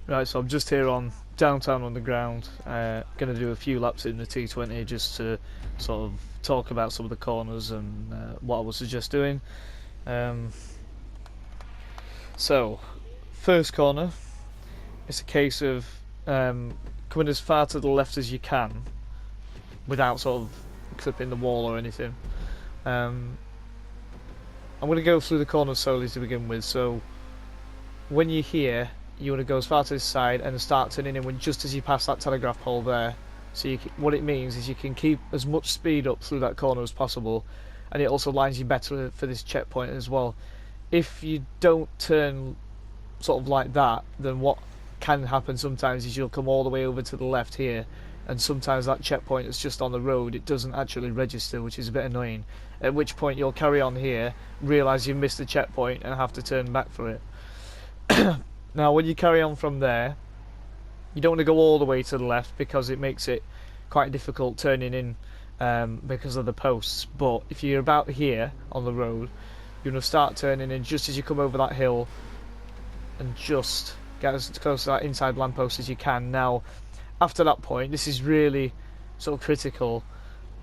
Right, so I'm just here on downtown underground. Going to do a few laps in the T20 just to sort of talk about some of the corners and what I would suggest doing. Um, so, first corner, it's a case of coming as far to the left as you can without sort of clipping the wall or anything. Um, I'm going to go through the corners slowly to begin with. So, when you're here, you want to go as far to this side and start turning in when just as you pass that telegraph pole there. So what it means is you can keep as much speed up through that corner as possible, and it also lines you better for this checkpoint as well. If you don't turn sort of like that, then what can happen sometimes is you'll come all the way over to the left here, and sometimes that checkpoint is just on the road, it doesn't actually register, which is a bit annoying. At which point you'll carry on here, realise you missed the checkpoint, and have to turn back for it. Now, when you carry on from there, you don't want to go all the way to the left because it makes it quite difficult turning in because of the posts. But if you're about here on the road, you're going to start turning in just as you come over that hill and just get as close to that inside lamppost as you can. Now, after that point, this is really sort of critical.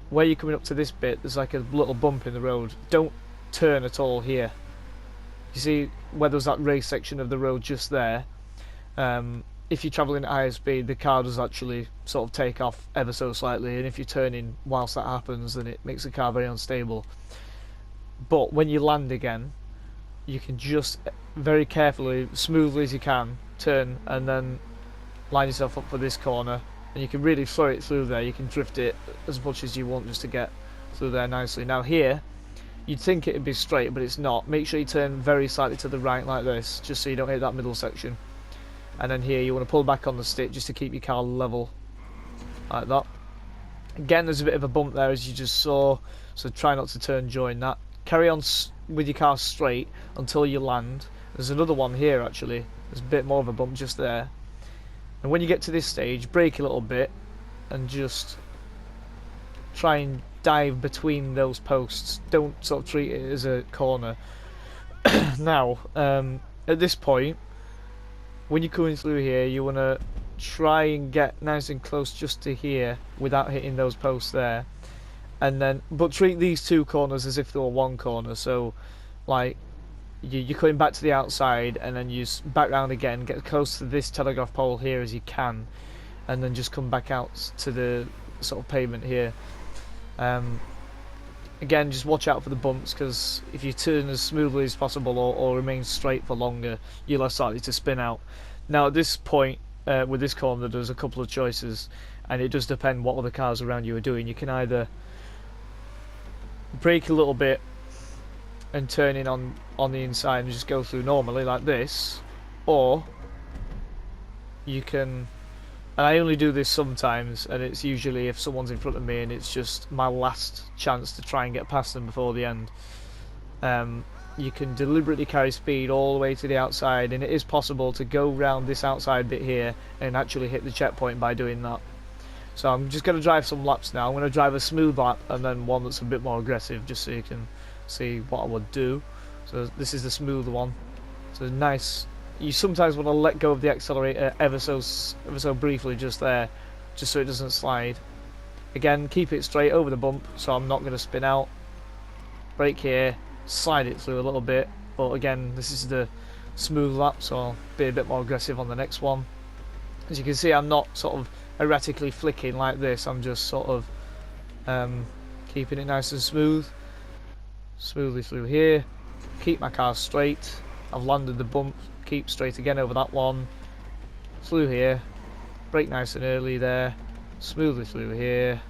Where you're coming up to this bit, there's like a little bump in the road. Don't turn at all here. You see where there's that race section of the road just there. If you're travelling at higher speed, the car does actually sort of take off ever so slightly, and if you're turning whilst that happens, then it makes the car very unstable. But when you land again, you can just very carefully, smoothly as you can, turn and then line yourself up for this corner, and you can really throw it through there. You can drift it as much as you want just to get through there nicely. Now here, you'd think it'd be straight, but it's not. Make sure you turn very slightly to the right like this, just so you don't hit that middle section. And then here you want to pull back on the stick just to keep your car level, like that. Again, there's a bit of a bump there as you just saw, so try not to turn during that. Carry on with your car straight until you land. There's another one here actually, there's a bit more of a bump just there. And when you get to this stage, brake a little bit and just try and dive between those posts. Don't sort of treat it as a corner. Now, at this point, when you're coming through here, you want to try and get nice and close just to here without hitting those posts there. And then, but treat these two corners as if they were one corner. So, like, you're coming back to the outside and then you back round again, get close to this telegraph pole here as you can, and then just come back out to the sort of pavement here. Again, just watch out for the bumps, because if you turn as smoothly as possible or remain straight for longer, you're less likely to spin out. Now at this point, with this corner, there's a couple of choices, and it does depend what other cars around you are doing. You can either brake a little bit and turn in on the inside and just go through normally like this, or you can, and I only do this sometimes, and it's usually if someone's in front of me and it's just my last chance to try and get past them before the end. You can deliberately carry speed all the way to the outside, and it is possible to go round this outside bit here and actually hit the checkpoint by doing that. So I'm just going to drive some laps now. I'm going to drive a smooth lap and then one that's a bit more aggressive, just so you can see what I would do. So this is the smooth one. So nice. You sometimes want to let go of the accelerator ever so briefly just there, just so it doesn't slide. Again, keep it straight over the bump, so I'm not going to spin out. Brake here, slide it through a little bit, but again, this is the smooth lap, so I'll be a bit more aggressive on the next one. As you can see, I'm not sort of erratically flicking like this, I'm just sort of keeping it nice and smooth. Smoothly through here, keep my car straight. I've landed the bump, keep straight again over that one, through here, brake nice and early there, smoothly through here.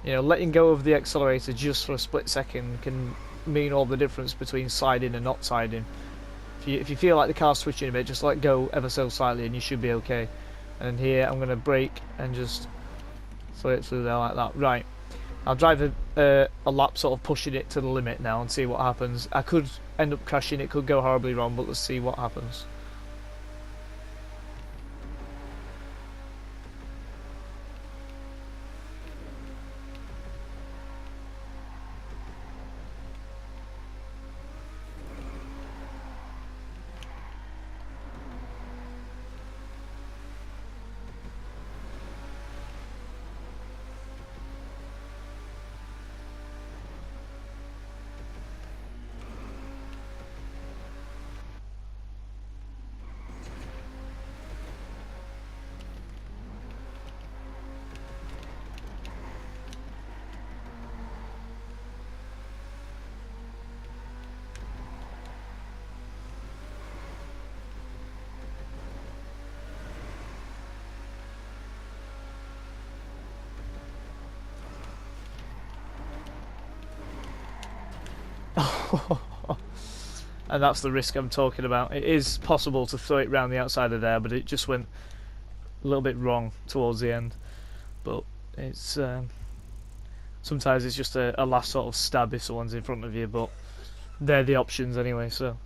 You know, letting go of the accelerator just for a split second can mean all the difference between sliding and not sliding. If you feel like the car's switching a bit, just let go ever so slightly and you should be okay. And here I'm going to brake and just throw it through there like that. Right, I'll drive a lap sort of pushing it to the limit now and see what happens. I could end up crashing, it could go horribly wrong, but let's see what happens. And that's the risk I'm talking about. It is possible to throw it round the outside of there, but it just went a little bit wrong towards the end. But it's sometimes it's just a last sort of stab if someone's in front of you, but they're the options anyway, so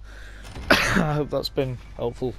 I hope that's been helpful.